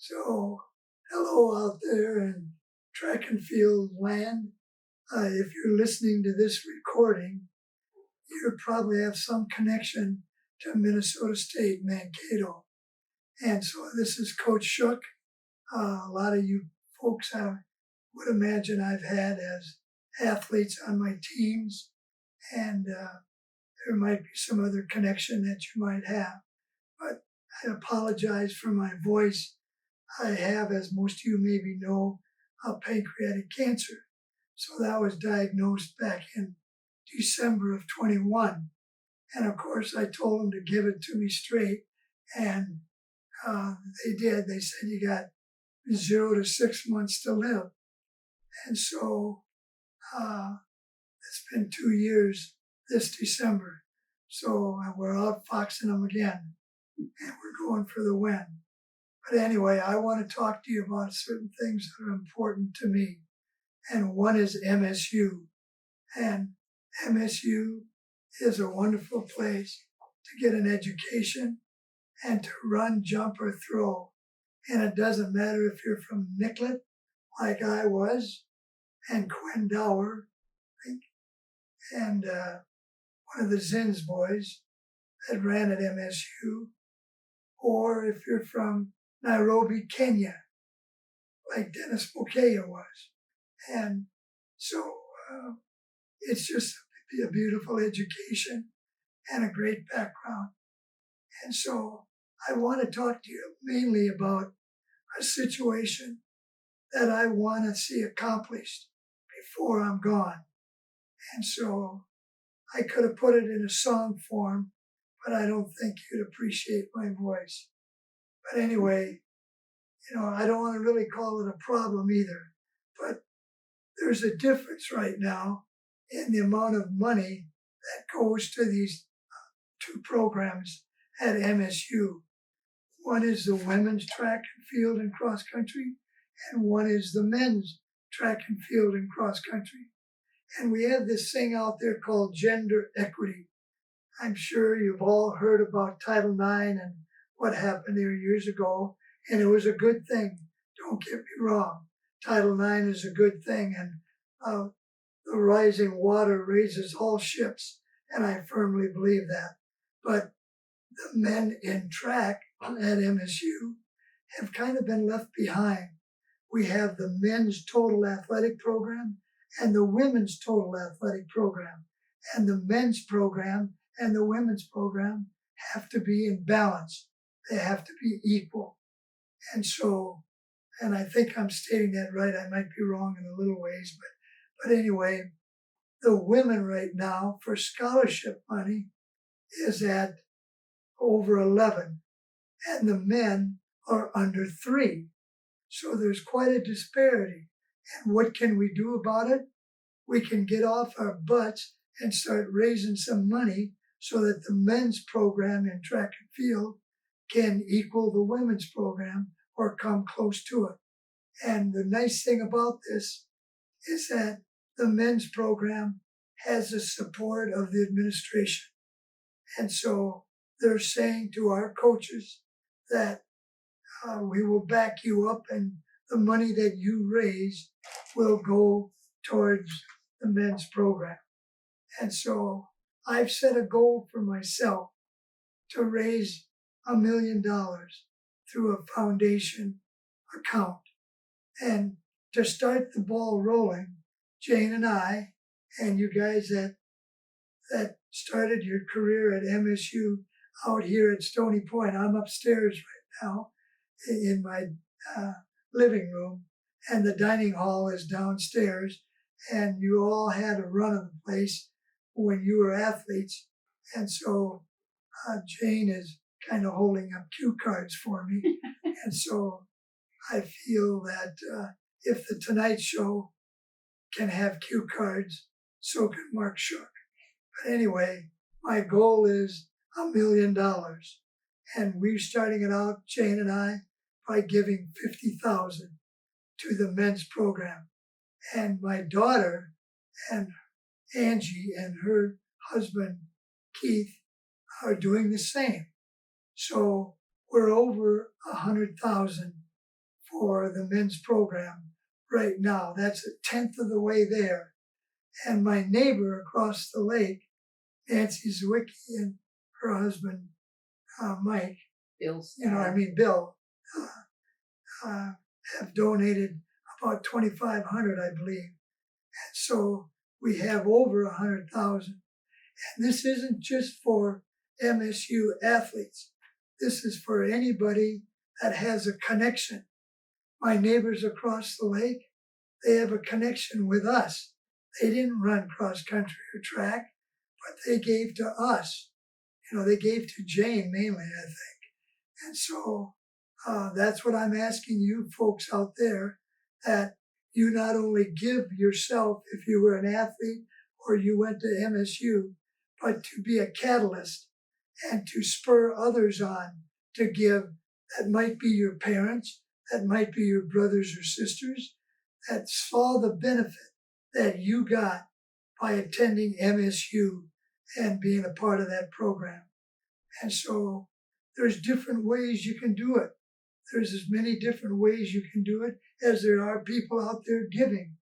So, hello out there in track and field land. If you're listening to this recording, you probably have some connection to Minnesota State, Mankato. And so this is Coach Schuck. A lot of you folks I would imagine I've had as athletes on my teams, and there might be some other connection that you might have. But I apologize for my voice. I have, as most of you maybe know, pancreatic cancer. So that was diagnosed back in December of 21. And of course, I told them to give it to me straight. And they did. They said, you got 0 to 6 months to live. And so it's been 2 years this December. So we're out foxing them again. And we're going for the win. But anyway, I want to talk to you about certain things that are important to me. And one is MSU. And MSU is a wonderful place to get an education and to run, jump, or throw. And it doesn't matter if you're from Nicollet, like I was, and Quinn Dower, I think, and one of the Zins boys that ran at MSU, or if you're from Nairobi, Kenya, like Dennis Bokea was. And so it's just a beautiful education and a great background. And so I want to talk to you mainly about a situation that I want to see accomplished before I'm gone. And so I could have put it in a song form, but I don't think you'd appreciate my voice. But anyway, I don't want to really call it a problem either, but there's a difference right now in the amount of money that goes to these two programs at MSU. One is the women's track and field and cross country, and one is the men's track and field and cross country. And we have this thing out there called gender equity. I'm sure you've all heard about Title IX and what happened there years ago, and it was a good thing. Don't get me wrong. Title IX is a good thing, and the rising water raises all ships, and I firmly believe that. But the men in track at MSU have kind of been left behind. We have the men's total athletic program and the women's total athletic program, and the men's program and the women's program have to be in balance. They have to be equal. And so, and I think I'm stating that right. I might be wrong in a little ways, but anyway, the women right now for scholarship money is at over 11, and the men are under 3. So there's quite a disparity. And what can we do about it? We can get off our butts and start raising some money so that the men's program in track and field can equal the women's program or come close to it. And the nice thing about this is that the men's program has the support of the administration. And so they're saying to our coaches that we will back you up, and the money that you raise will go towards the men's program. And so I've set a goal for myself to raise $1 million through a foundation account. And to start the ball rolling, Jane and I, and you guys that started your career at MSU out here at Stony Point, I'm upstairs right now in my living room, and the dining hall is downstairs, and you all had a run of the place when you were athletes. And so Jane is kind of holding up cue cards for me. And so I feel that if the Tonight Show can have cue cards, so can Mark Shuck. But anyway, my goal is $1 million. And we're starting it out, Jane and I, by giving $50,000 to the men's program. And my daughter and Angie and her husband, Keith, are doing the same. So we're over $100,000 for the men's program right now. That's a tenth of the way there. And my neighbor across the lake, Nancy Zwicky, and her husband, Mike, Bill, have donated about 2,500, I believe. And so we have over 100,000. And this isn't just for MSU athletes. This is for anybody that has a connection. My neighbors across the lake, they have a connection with us. They didn't run cross country or track, but they gave to us. They gave to Jane mainly, I think. And so that's what I'm asking you folks out there, that you not only give yourself if you were an athlete or you went to MSU, but to be a catalyst and to spur others on to give. That might be your parents, that might be your brothers or sisters that saw the benefit that you got by attending MSU and being a part of that program. And so there's different ways you can do it. There's as many different ways you can do it as there are people out there giving.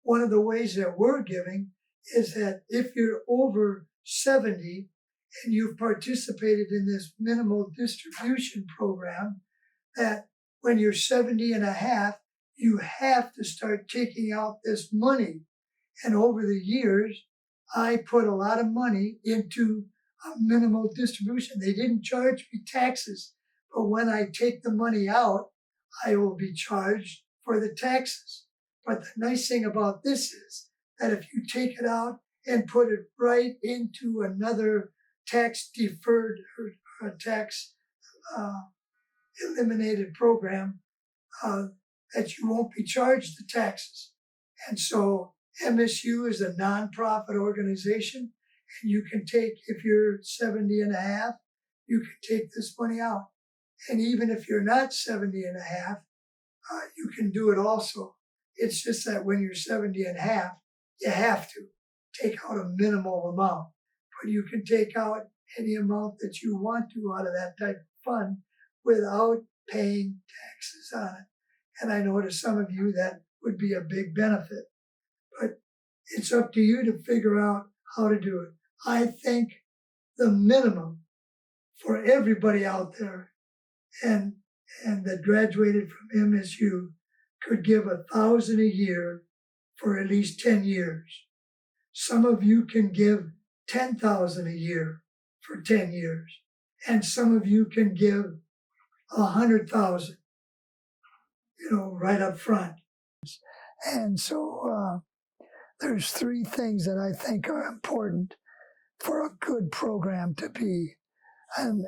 One of the ways that we're giving is that if you're over 70 and you've participated in this minimal distribution program, that when you're 70 and a half, you have to start taking out this money. And over the years, I put a lot of money into a minimal distribution. They didn't charge me taxes, but when I take the money out, I will be charged for the taxes. But the nice thing about this is that if you take it out and put it right into another tax deferred or tax eliminated program, that you won't be charged the taxes. And so MSU is a nonprofit organization, and you can take, if you're 70 and a half, you can take this money out. And even if you're not 70 and a half, you can do it also. It's just that when you're 70 and a half, you have to take out a minimal amount. But you can take out any amount that you want to out of that type of fund without paying taxes on it. And I know to some of you that would be a big benefit. But it's up to you to figure out how to do it. I think the minimum for everybody out there and that graduated from MSU could give $1,000 a year for at least 10 years. Some of you can give $10,000 a year for 10 years, and some of you can give $100,000, right up front. And so there's three things that I think are important for a good program to be, and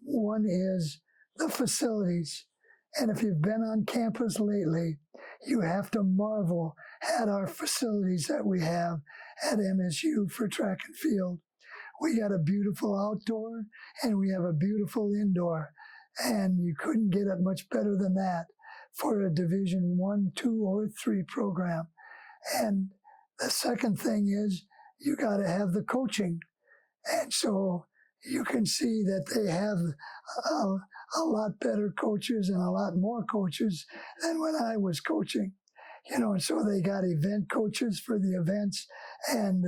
one is the facilities. And if you've been on campus lately, you have to marvel at our facilities that we have at MSU for track and field. We got a beautiful outdoor and we have a beautiful indoor, and you couldn't get it much better than that for a Division 1, 2, or 3 program. And the second thing is you got to have the coaching. And so you can see that they have a lot better coaches and a lot more coaches than when I was coaching. And so they got event coaches for the events, and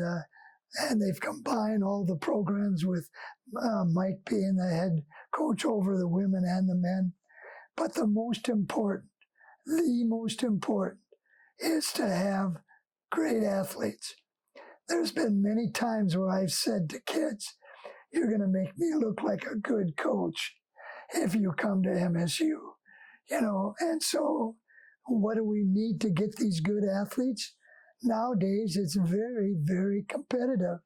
they've combined all the programs with Mike being the head coach over the women and the men. But the most important is to have great athletes. There's been many times where I've said to kids, you're going to make me look like a good coach if you come to MSU, and so what do we need to get these good athletes? Nowadays, it's very, very competitive,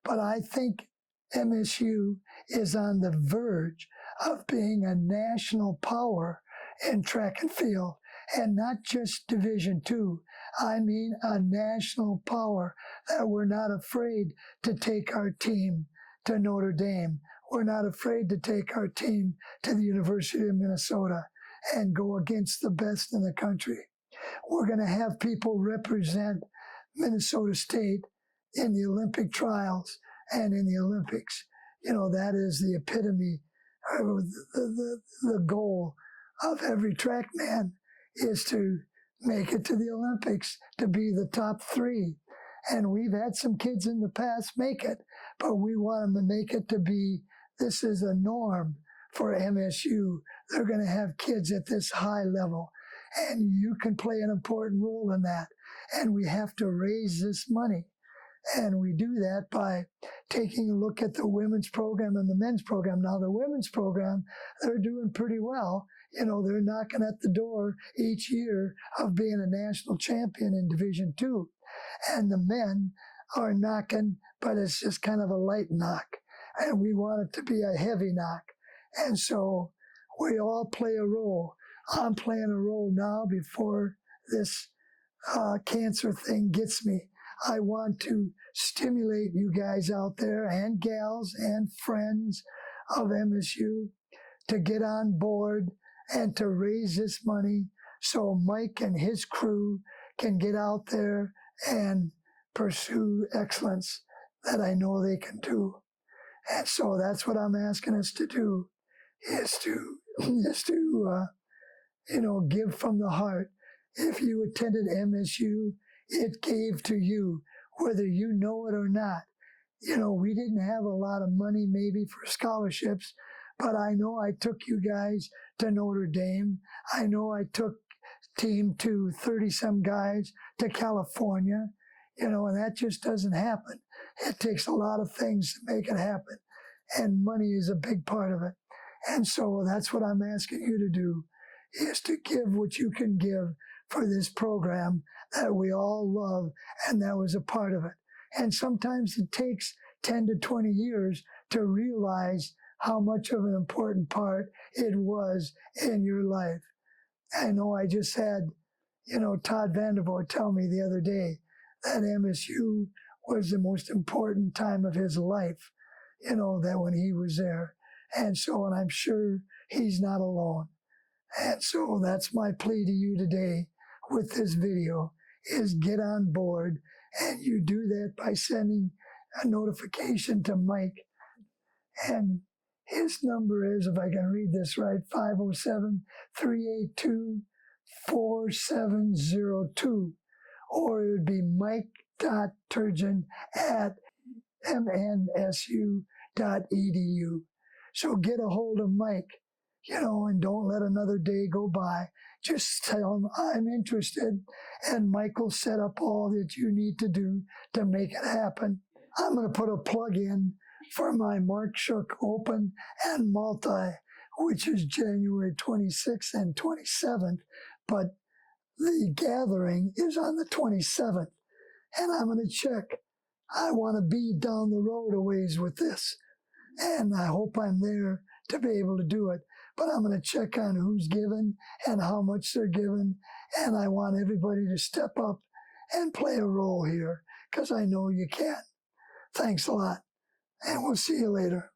but I think MSU is on the verge of being a national power in track and field, and not just Division II. I mean a national power that we're not afraid to take our team to Notre Dame. We're not afraid to take our team to the University of Minnesota and go against the best in the country. We're going to have people represent Minnesota State in the Olympic trials and in the Olympics. That is the epitome, the goal of every track man is to make it to the Olympics, to be the top 3. And we've had some kids in the past make it, but we want them to make it to be, this is a norm for MSU. They're going to have kids at this high level, and you can play an important role in that. And we have to raise this money. And we do that by taking a look at the women's program and the men's program. Now, the women's program, they're doing pretty well. You know, they're knocking at the door each year of being a national champion in Division II. And the men are knocking, but it's just kind of a light knock. And we want it to be a heavy knock. And so we all play a role. I'm playing a role now before this cancer thing gets me. I want to stimulate you guys out there and gals and friends of MSU to get on board and to raise this money so Mike and his crew can get out there and pursue excellence that I know they can do. And so that's what I'm asking us to do, is to give from the heart. If you attended MSU, it gave to you, whether you know it or not. You know, we didn't have a lot of money maybe for scholarships, but I know I took you guys to Notre Dame. I know I took team to 30-some guys to California, and that just doesn't happen. It takes a lot of things to make it happen, and money is a big part of it. And so that's what I'm asking you to do, is to give what you can give for this program that we all love and that was a part of it. And sometimes it takes 10 to 20 years to realize how much of an important part it was in your life. I know I just had, Todd Vandervoort tell me the other day that MSU was the most important time of his life, that when he was there. And I'm sure he's not alone. And so that's my plea to you today with this video, is get on board, and you do that by sending a notification to Mike. And his number is, if I can read this right, 507-382-4702, or it would be mike.turgeon@mnsu.edu. So get a hold of Mike, and don't let another day go by. Just tell him I'm interested, and Mike will set up all that you need to do to make it happen. I'm going to put a plug in for my Mark Shuck Open and Multi, which is January 26th and 27th, but the gathering is on the 27th, and I'm going to check. I want to be down the road a ways with this, and I hope I'm there to be able to do it. But I'm going to check on who's given and how much they're given, and I want everybody to step up and play a role here, because I know you can. Thanks a lot, and we'll see you later.